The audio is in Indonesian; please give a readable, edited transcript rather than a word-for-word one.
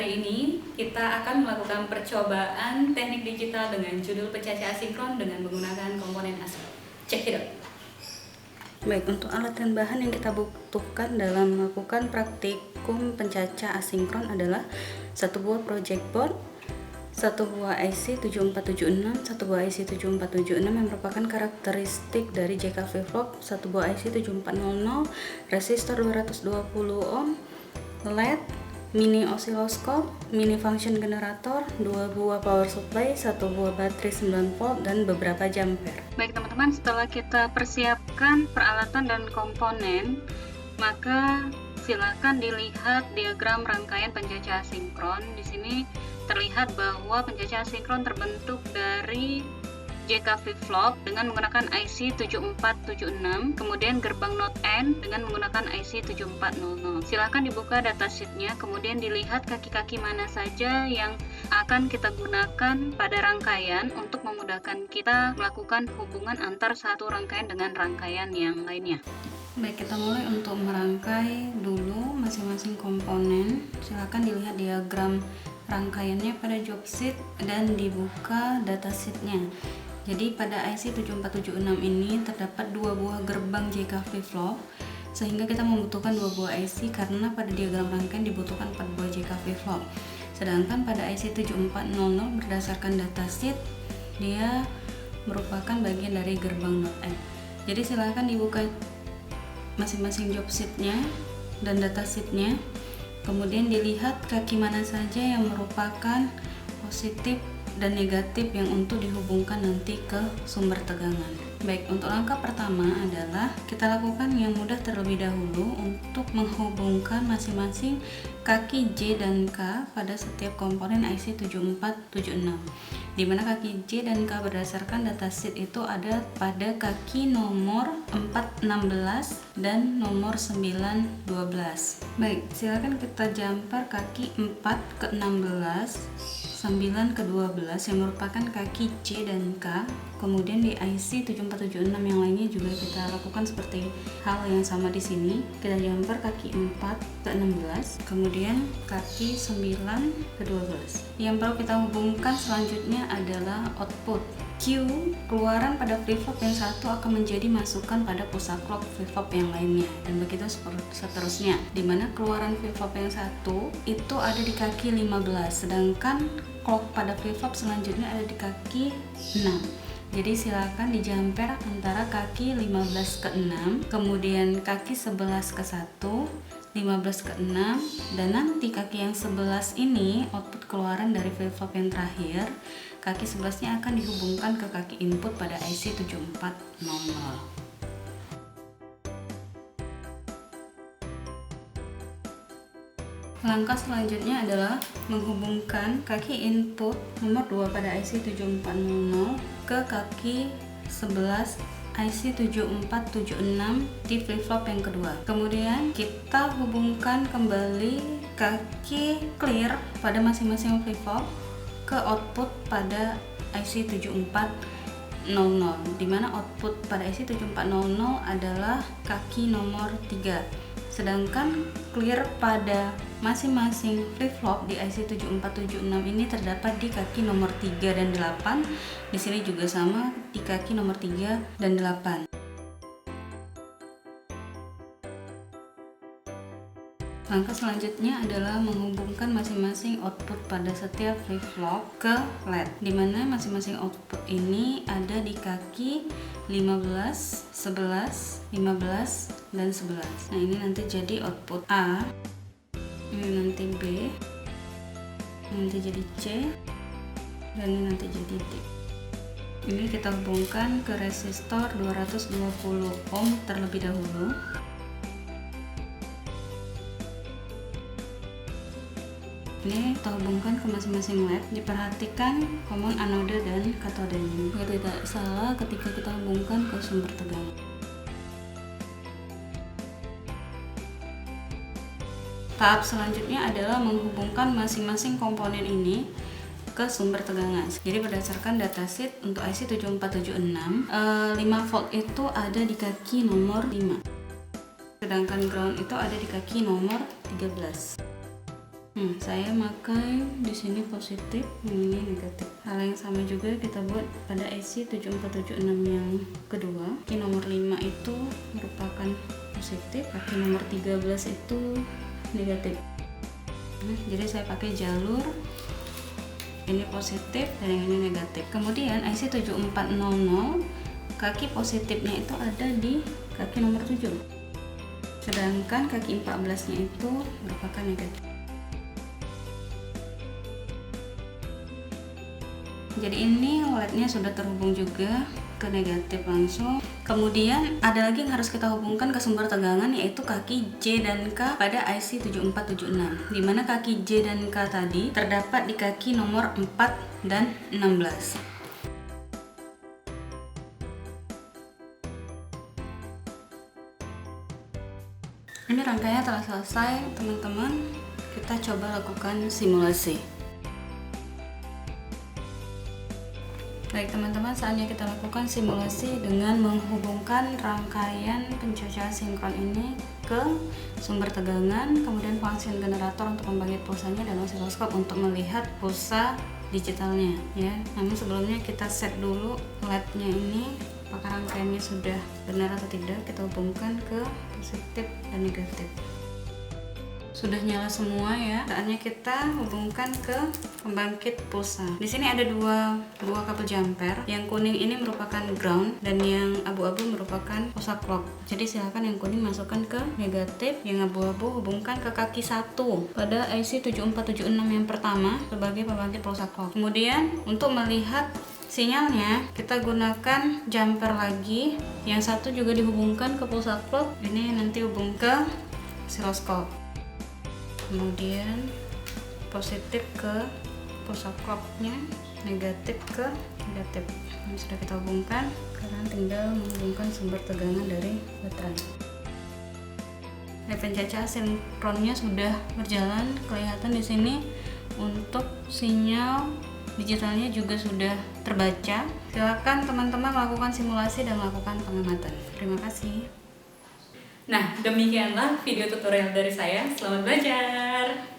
kali ini kita akan melakukan percobaan teknik digital dengan judul pecah asinkron dengan menggunakan komponen ASIC. Check it out. Baik, untuk alat dan bahan yang kita butuhkan dalam melakukan praktikum pencacah asinkron adalah satu buah project board, satu buah IC 7476, satu buah IC 7476 yang merupakan karakteristik dari JK flip-flop, satu buah IC 7400, resistor 220 ohm, LED, mini oscilloscope, mini function generator, dua buah power supply, satu buah baterai 9 volt, dan beberapa jumper. Baik teman-teman, setelah kita persiapkan peralatan dan komponen, maka silakan dilihat diagram rangkaian pencacah asinkron. Di sini terlihat bahwa pencacah asinkron terbentuk dari JK flip-flop dengan menggunakan IC 7476, kemudian gerbang Node N dengan menggunakan IC 7400. Silahkan dibuka datasheetnya, kemudian dilihat kaki-kaki mana saja yang akan kita gunakan pada rangkaian untuk memudahkan kita melakukan hubungan antar satu rangkaian dengan rangkaian yang lainnya. Baik, kita mulai untuk merangkai dulu masing-masing komponen. Silahkan dilihat diagram rangkaiannya pada job sheet dan dibuka datasheetnya. Jadi pada IC 7476 ini terdapat dua buah gerbang JK flip-flop, sehingga kita membutuhkan dua buah IC karena pada diagram rangkaian dibutuhkan 4 buah JK flip-flop. Sedangkan pada IC 7400 berdasarkan datasheet dia merupakan bagian dari gerbang Node N. Jadi silakan dibuka masing-masing job sheetnya dan datasheetnya, kemudian dilihat kaki mana saja yang merupakan positif dan negatif yang untuk dihubungkan nanti ke sumber tegangan. Baik, untuk langkah pertama adalah kita lakukan yang mudah terlebih dahulu untuk menghubungkan masing-masing kaki J dan K pada setiap komponen IC 7476, di mana kaki J dan K berdasarkan datasheet itu ada pada kaki nomor 416 dan nomor 912. Baik, silakan kita jumper kaki 4 ke 16, 9 ke 12 yang merupakan kaki C dan K. Kemudian di IC 7476 yang lainnya juga kita lakukan seperti hal yang sama di sini. Kita jumper kaki 4 ke 16, kemudian kaki 9 ke 12. Yang perlu kita hubungkan selanjutnya adalah output Q. Keluaran pada flip-flop yang satu akan menjadi masukan pada pusat clock flip-flop yang lainnya, dan begitu seterusnya, dimana keluaran flip-flop yang satu itu ada di kaki 15, sedangkan clock pada flip-flop selanjutnya ada di kaki 6. Jadi silakan dijumper antara kaki 15 ke 6, kemudian kaki 11 ke 1, 15 ke 6, dan nanti kaki yang 11 ini output keluaran dari flip-flop yang terakhir. Kaki 11-nya akan dihubungkan ke kaki input pada IC 7400. Langkah selanjutnya adalah menghubungkan kaki input nomor 2 pada IC 7400 ke kaki 11 IC 7476 di flip-flop yang kedua. Kemudian kita hubungkan kembali kaki clear pada masing-masing flip-flop ke output pada IC 7400, di mana output pada IC 7400 adalah kaki nomor 3. Sedangkan clear pada masing-masing flip-flop di IC 7476 ini terdapat di kaki nomor 3 dan 8. Di sini juga sama di kaki nomor 3 dan 8. Langkah selanjutnya adalah menghubungkan masing-masing output pada setiap flip-flop ke LED, di mana masing-masing output ini ada di kaki 15, 11, 15, dan 11. Nah, ini nanti jadi output A, ini nanti B, nanti jadi C, dan ini nanti jadi D. Ini kita hubungkan ke resistor 220 ohm terlebih dahulu. Ini kita hubungkan ke masing-masing LED. Diperhatikan common anode dan katodenya biar tidak salah ketika kita hubungkan ke sumber tegangan. Tahap selanjutnya adalah menghubungkan masing-masing komponen ini ke sumber tegangan. Jadi berdasarkan datasheet untuk IC 7476, 5 volt itu ada di kaki nomor 5, sedangkan ground itu ada di kaki nomor 13. Saya pakai di sini positif, yang ini negatif. Hal yang sama juga kita buat pada IC 7476 yang kedua. Kaki nomor 5 itu merupakan positif, kaki nomor 13 itu negatif. Jadi saya pakai jalur ini positif dan yang ini negatif. Kemudian IC 7400, kaki positifnya itu ada di kaki nomor 7. Sedangkan kaki 14-nya itu merupakan negatif. Jadi ini LED-nya sudah terhubung juga ke negatif langsung. Kemudian ada lagi yang harus kita hubungkan ke sumber tegangan, yaitu kaki J dan K pada IC 7476, di mana kaki J dan K tadi terdapat di kaki nomor 4 dan 16. Ini rangkaiannya telah selesai, teman-teman. Kita coba lakukan simulasi. Baik teman-teman, saatnya kita lakukan simulasi dengan menghubungkan rangkaian pencocok sinkron ini ke sumber tegangan, kemudian function generator untuk membangkit pulsanya, dan osiloskop untuk melihat pulsa digitalnya ya. Namun sebelumnya kita set dulu LED-nya ini, apakah rangkaiannya sudah benar atau tidak. Kita hubungkan ke positif dan negatif. Sudah nyala semua ya. Saatnya kita hubungkan ke pembangkit pulsa. Di sini ada dua kabel jumper. Yang kuning ini merupakan ground dan yang abu-abu merupakan pulsa clock. Jadi silakan yang kuning masukkan ke negatif, yang abu-abu hubungkan ke kaki 1 pada IC 7476 yang pertama sebagai pembangkit pulsa clock. Kemudian untuk melihat sinyalnya kita gunakan jumper lagi. Yang satu juga dihubungkan ke pulsa clock. Ini nanti hubung ke osiloskop. Kemudian positif ke pulsa clocknya, negatif ke negatif. Ini sudah kita hubungkan, sekarang tinggal menghubungkan sumber tegangan dari baterai. Pencacah sinkronnya sudah berjalan, kelihatan di sini. Untuk sinyal digitalnya juga sudah terbaca. Silakan teman-teman melakukan simulasi dan melakukan pengamatan. Terima kasih. Nah, demikianlah video tutorial dari saya. Selamat belajar!